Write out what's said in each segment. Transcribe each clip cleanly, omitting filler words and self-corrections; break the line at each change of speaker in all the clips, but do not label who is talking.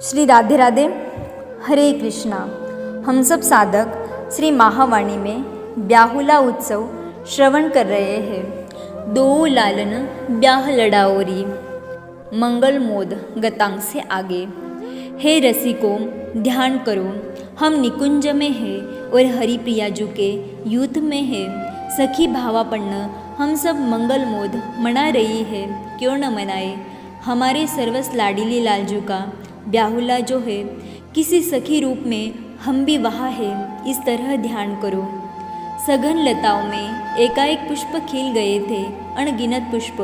श्री राधे राधे, हरे कृष्णा। हम सब साधक श्री महावाणी में ब्याहुला उत्सव श्रवण कर रहे हैं। दो लालन ब्याह लड़ाओरी, मंगल मोद गतांग से आगे। हे रसिकों, ध्यान करो, हम निकुंज में हैं और हरिप्रियाजू के युद्ध में हैं। सखी भावापन्न हम सब मंगल मोद मना रही है, क्यों न मनाए। हमारे सर्वस लाडीली लालजू का ब्याहुला जो है, किसी सखी रूप में हम भी वहाँ है, इस तरह ध्यान करो। सघन लताओं में एकाएक पुष्प खिल गए थे, अनगिनत पुष्प।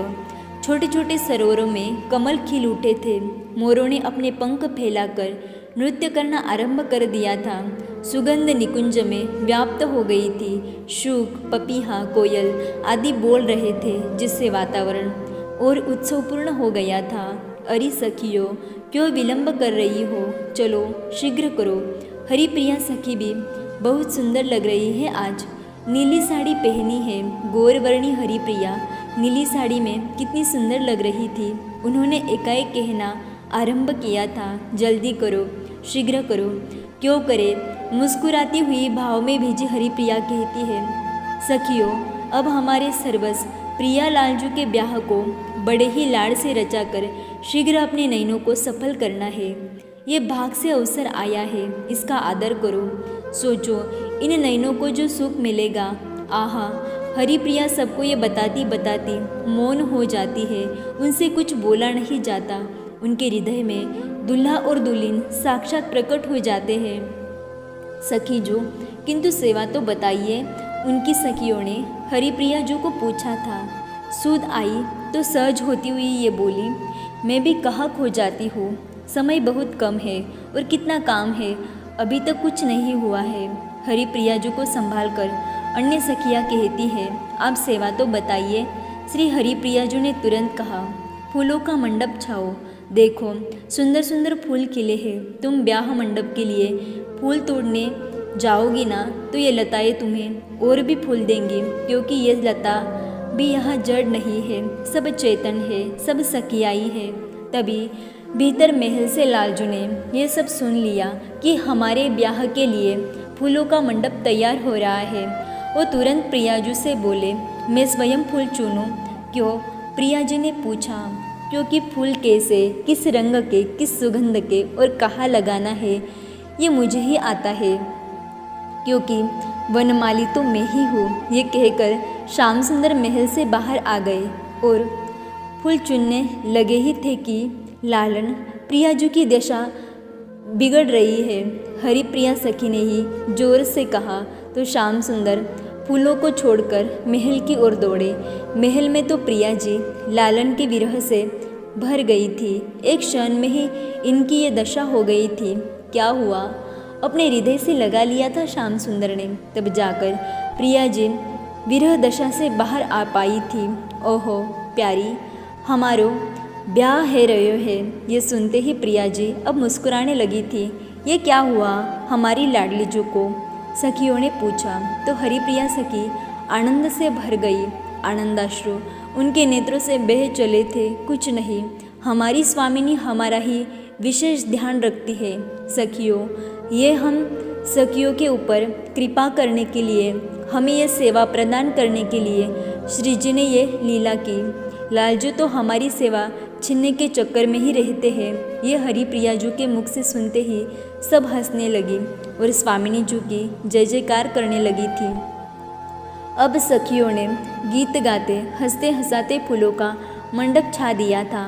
छोटे छोटे सरोवरों में कमल खिल उठे थे। मोरों ने अपने पंख फैलाकर नृत्य करना आरंभ कर दिया था। सुगंध निकुंज में व्याप्त हो गई थी। शूक, पपीहा, कोयल आदि बोल रहे थे, जिससे वातावरण और उत्सवपूर्ण हो गया था। अरे सखियों, क्यों विलंब कर रही हो? चलो शीघ्र करो। हरिप्रिया सखी भी बहुत सुंदर लग रही है आज। नीली साड़ी पहनी है। गौरवर्णी हरिप्रिया नीली साड़ी में कितनी सुंदर लग रही थी। उन्होंने एकाएक कहना आरंभ किया था, जल्दी करो, शीघ्र करो। क्यों करे? मुस्कुराती हुई भाव में भीजी हरिप्रिया कहती है, सखियों, अब हमारे सर्वस प्रिया लालजू के ब्याह को बड़े ही लाड़ से रचाकर शीघ्र अपने नयनों को सफल करना है। ये भाग से अवसर आया है, इसका आदर करो। सोचो, इन नयनों को जो सुख मिलेगा। आहा, हरिप्रिया सबको ये बताती बताती मौन हो जाती है। उनसे कुछ बोला नहीं जाता। उनके हृदय में दुल्हा और दुल्हन साक्षात प्रकट हो जाते हैं। सखी जो, किंतु सेवा तो बताइए। उनकी सखियों ने हरिप्रिया जो को पूछा था। सूद आई तो सहज होती हुई ये बोली, मैं भी कहाँ खो जाती हूँ। समय बहुत कम है और कितना काम है, अभी तक कुछ नहीं हुआ है। हरिप्रिया जो को संभाल कर अन्य सखियाँ कहती है, आप सेवा तो बताइए। श्री हरिप्रिया जो ने तुरंत कहा, फूलों का मंडप छाओ। देखो, सुंदर सुंदर फूल खिले हैं। तुम ब्याह मंडप के लिए फूल तोड़ने जाओगी ना, तो ये लताएं तुम्हें और भी फूल देंगी, क्योंकि ये लता भी यहाँ जड़ नहीं है, सब चेतन है, सब सखियाई है। तभी भीतर महल से लालजू ने ये सब सुन लिया कि हमारे ब्याह के लिए फूलों का मंडप तैयार हो रहा है। वो तुरंत प्रियाजू से बोले, मैं स्वयं फूल चुनूं? क्यों? प्रियाजी ने पूछा। क्योंकि फूल कैसे, किस रंग के, किस सुगंध के और कहाँ लगाना है, ये मुझे ही आता है, क्योंकि वनमाली तो मैं ही हूँ। ये कहकर श्याम सुंदर महल से बाहर आ गए और फूल चुनने लगे ही थे कि लालन, प्रियाजू की दशा बिगड़ रही है। हरिप्रिया सखी ने ही जोर से कहा तो श्याम सुंदर फूलों को छोड़कर महल की ओर दौड़े। महल में तो प्रिया जी लालन के विरह से भर गई थी। एक क्षण में ही इनकी ये दशा हो गई थी। क्या हुआ? अपने हृदय से लगा लिया था श्याम सुंदर ने। तब जाकर प्रिया जी विरह दशा से बाहर आ पाई थी। ओहो प्यारी, हमारो ब्याह है रहे है। ये सुनते ही प्रिया जी अब मुस्कुराने लगी थी। ये क्या हुआ हमारी लाडली जो को? सखियों ने पूछा तो हरिप्रिया सखी आनंद से भर गई। आनंदाश्रु उनके नेत्रों से बह चले थे। कुछ नहीं, हमारी स्वामिनी हमारा ही विशेष ध्यान रखती है। सखियों, ये हम सखियों के ऊपर कृपा करने के लिए, हमें यह सेवा प्रदान करने के लिए श्री जी ने ये लीला की। लालजू तो हमारी सेवा छीनने के चक्कर में ही रहते हैं। ये हरिप्रिया जू के मुख से सुनते ही सब हंसने लगी और स्वामिनी जू की जय जयकार करने लगी थी। अब सखियों ने गीत गाते हंसते हंसाते फूलों का मंडप छा दिया था।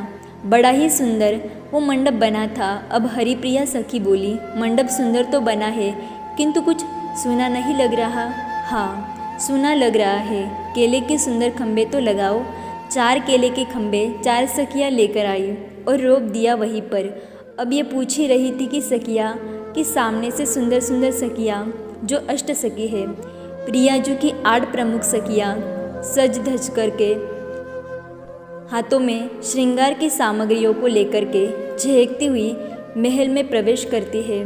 बड़ा ही सुंदर वो मंडप बना था। अब हरिप्रिया सखी बोली, मंडप सुंदर तो बना है, किंतु कुछ सूना नहीं लग रहा। हाँ, सूना लग रहा है। केले के सुंदर खंबे तो लगाओ। 4 केले के खंबे 4 सखियाँ लेकर आई और रोप दिया वहीं पर। अब ये पूछ ही रही थी कि सखियाँ कि सामने से सुंदर सुंदर सखियाँ जो अष्ट सखी है, प्रियाजू की 8 प्रमुख सखियाँ सज धज करके हाथों में श्रृंगार की सामग्रियों को लेकर के झेकती हुई महल में प्रवेश करती है।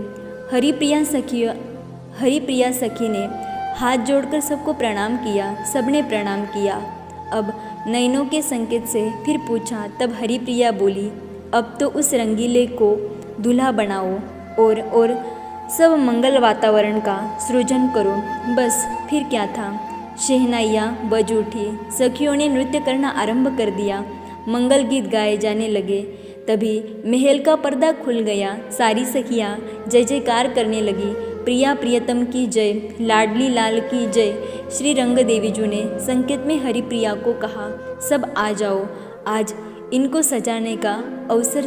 हरिप्रिया सखी ने हाथ जोड़कर सबको प्रणाम किया। सबने प्रणाम किया। अब नयनों के संकेत से फिर पूछा। तब हरिप्रिया बोली, अब तो उस रंगीले को दूल्हा बनाओ और सब मंगल वातावरण का सृजन करो। बस फिर क्या था, शहनाइयाँ बज उठी, सखियों ने नृत्य करना आरंभ कर दिया, मंगल गीत गाए जाने लगे। तभी महल का पर्दा खुल गया, सारी सखियाँ जय जयकार करने लगी। प्रिया प्रियतम की जय, लाडली लाल की जय। श्री रंग देवीजू ने संकेत में हरिप्रिया को कहा, सब आ जाओ, आज इनको सजाने का अवसर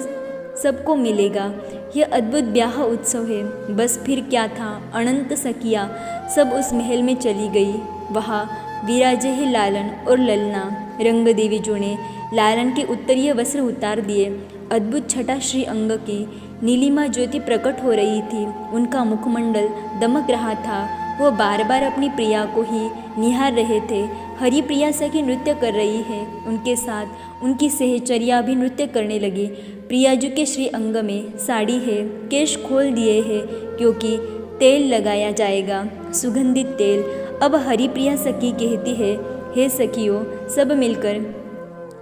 सबको मिलेगा। यह अद्भुत ब्याह उत्सव है। बस फिर क्या था, अनंत सखियाँ सब उस महल में चली गई। वहाँ विराजे है लालन और ललना। रंग देवीजू ने लालन के उत्तरीय वस्त्र उतार दिए। अद्भुत छटा श्री अंग की नीलिमा ज्योति प्रकट हो रही थी। उनका मुखमंडल दमक रहा था। वो बार बार अपनी प्रिया को ही निहार रहे थे। हरिप्रिया सखी नृत्य कर रही है, उनके साथ उनकी सहचर्या भी नृत्य करने लगी। प्रियाजू के श्री अंग में साड़ी है, केश खोल दिए हैं क्योंकि तेल लगाया जाएगा, सुगंधित तेल। अब हरिप्रिया सखी कहती है, हे सखियों, सब मिलकर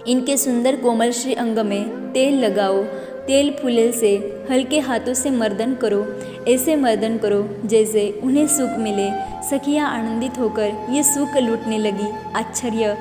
इनके सुंदर कोमल श्री अंग में तेल लगाओ। तेल फुलेल से हल्के हाथों से मर्दन करो, ऐसे मर्दन करो जैसे उन्हें सुख मिले। सखियाँ आनंदित होकर ये सुख लूटने लगी। आश्चर्य,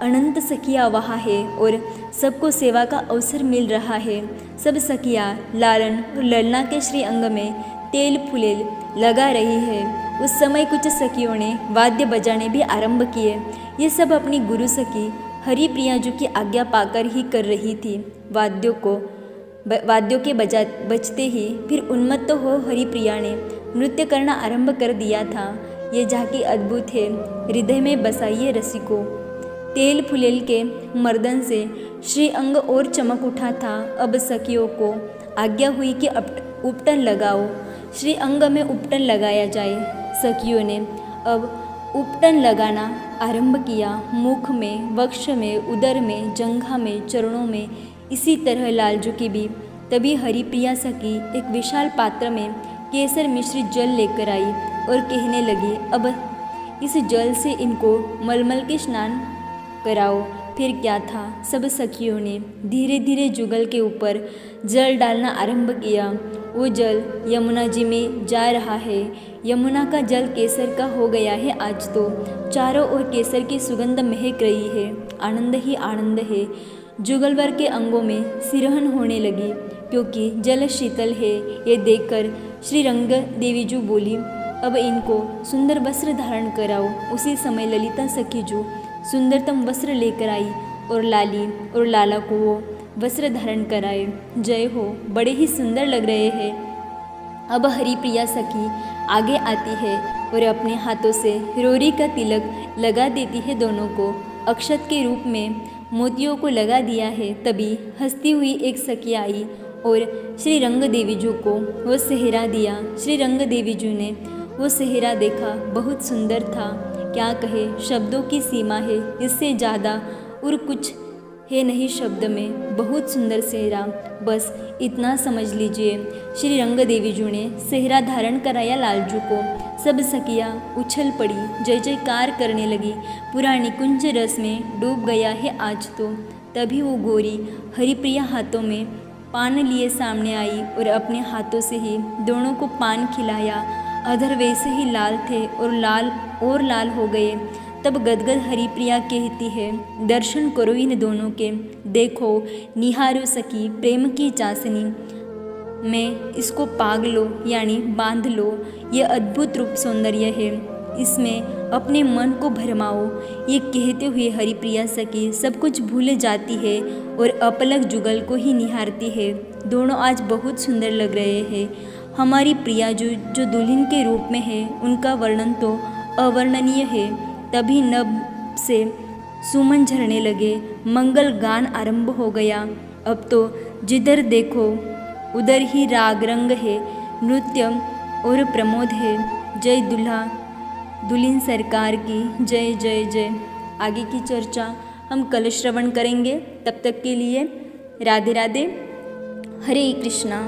अनंत सखियाँ वहाँ है और सबको सेवा का अवसर मिल रहा है। सब सखियाँ लालन और ललना के श्री अंग में तेल फुलेल लगा रही है। उस समय कुछ सखियों ने वाद्य बजाने भी आरंभ किए। ये सब अपनी गुरु सखी हरिप्रियाजू की आज्ञा पाकर ही कर रही थी। वाद्यों के बजते ही फिर उन्मत्त हो हरिप्रिया ने नृत्य करना आरंभ कर दिया था। ये झांकी अद्भुत है, हृदय में बसाइए रसिको। तेल फुलेल के मर्दन से श्री अंग और चमक उठा था। अब सखियों को आज्ञा हुई कि उपटन लगाओ, श्री अंग में उपटन लगाया जाए। सखियों ने अब उपटन लगाना आरंभ किया। मुख में, वक्ष में, उदर में, जंघा में, चरणों में, इसी तरह लालजू की भी। तभी हरिप्रिया सखी एक विशाल पात्र में केसर मिश्रित जल लेकर आई और कहने लगी, अब इस जल से इनको मलमल के स्नान कराओ। फिर क्या था, सब सखियों ने धीरे धीरे जुगल के ऊपर जल डालना आरंभ किया। वो जल यमुना जी में जा रहा है। यमुना का जल केसर का हो गया है आज तो। चारों ओर केसर की सुगंध महक रही है। आनंद ही आनंद है। जुगलवर के अंगों में सिरहन होने लगी क्योंकि जल शीतल है। ये देखकर श्री रंग देवीजू बोली, अब इनको सुंदर वस्त्र धारण कराओ। उसी समय ललिता सखीजू सुंदरतम वस्त्र लेकर आई और लाली और लाला को वो वस्त्र धारण कराए। जय हो, बड़े ही सुंदर लग रहे हैं। अब हरिप्रिया सखी आगे आती है और अपने हाथों से रोरी का तिलक लगा देती है। दोनों को अक्षत के रूप में मोतियों को लगा दिया है। तभी हंसती हुई एक सखी आई और श्री रंग देवीजू को वो सेहरा दिया। श्री रंग देवीजू ने वो सेहरा देखा, बहुत सुंदर था। क्या कहे, शब्दों की सीमा है, इससे ज़्यादा और कुछ है नहीं शब्द में। बहुत सुंदर सेहरा, बस इतना समझ लीजिए। श्री रंग देवीजू ने सेहरा धारण कराया लालजू को। सब सखियाँ उछल पड़ी, जय जयकार करने लगी। पूरा निकुंज रस में डूब गया है आज तो। तभी वो गोरी हरिप्रिया हाथों में पान लिए सामने आई और अपने हाथों से ही दोनों को पान खिलाया। अधर वैसे ही लाल थे और लाल हो गए। तब गदगद हरिप्रिया कहती है, दर्शन करो इन दोनों के, देखो निहारो सखी प्रेम की चाशनी में, इसको पाग लो यानी बांध लो। ये अद्भुत रूप सौंदर्य है, इसमें अपने मन को भरमाओ। ये कहते हुए हरिप्रिया सखी सब कुछ भूल जाती है और अपलक जुगल को ही निहारती है। दोनों आज बहुत सुंदर लग रहे हैं। हमारी प्रिया जो दुल्हन के रूप में है, उनका वर्णन तो अवर्णनीय है। तभी नभ से सुमन झरने लगे, मंगल गान आरंभ हो गया। अब तो जिधर देखो उधर ही राग रंग है, नृत्य और प्रमोद है। जय दुल्हा दुल्हन सरकार की जय जय जय। आगे की चर्चा हम कल श्रवण करेंगे। तब तक के लिए राधे राधे, हरे कृष्णा।